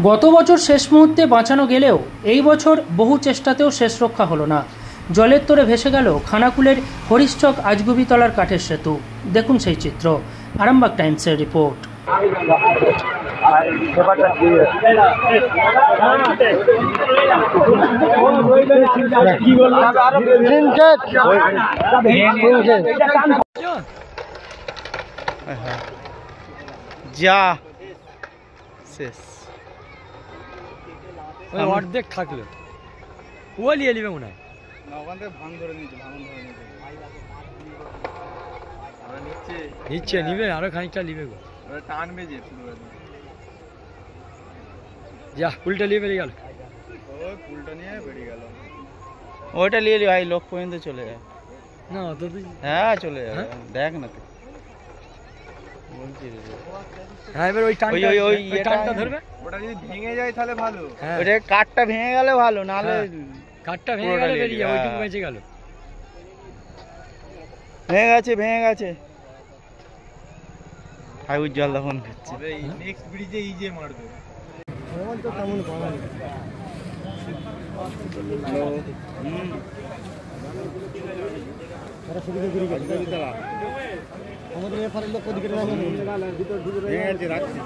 গত বছর শেষ মুহূর্তে বাঁচানো গেলেও এই বছর বহু চেষ্টাতেও শেষ রক্ষা হলো না। জলের তোরে ভেসে গেল খানাকুলের হরিশচক আজগুবিতলার কাঠের সেতু। দেখুন সেই চিত্র। আরামবাগ টাইমসের রিপোর্ট। যা শেষ অর্ধেক থাকলো ও নিয়ে নিবে মনে হয়। ওখান থেকে ভাঙ ধরে নিচ্ছে, নিচ্ছে নিবে আরো খানিকটা নিবে গো, টানবে যে পুরো যা উল্টা নিয়ে বেরিয়ে গেল। ওই পুলটা নিয়ে বেরিয়ে গেল, ওইটা নিয়ে ভাই লোক পর্যন্ত চলে যায় না অত তো। হ্যাঁ চলে যাবে, দেখ না তুই বলছি। হ্যাঁ এবার ওই টানটা ধরবে, ওটা যদি ভেঙে যায় তাহলে ভালো। হ্যাঁ ওটা কাঠটা ভেঙে গেলে ভালো, নাহলে কাঠটা ভেঙে গেলে বেরিয়ে যাবে, ওইটুকু বেঁচে গেল। ভেঙে গেছে হাই উজ্জ্বল তখন খাচ্ছে। নেক্সট ব্রিজে ইজে মারবে। আমাদের এফারের লোক ওদিকে রাখছি।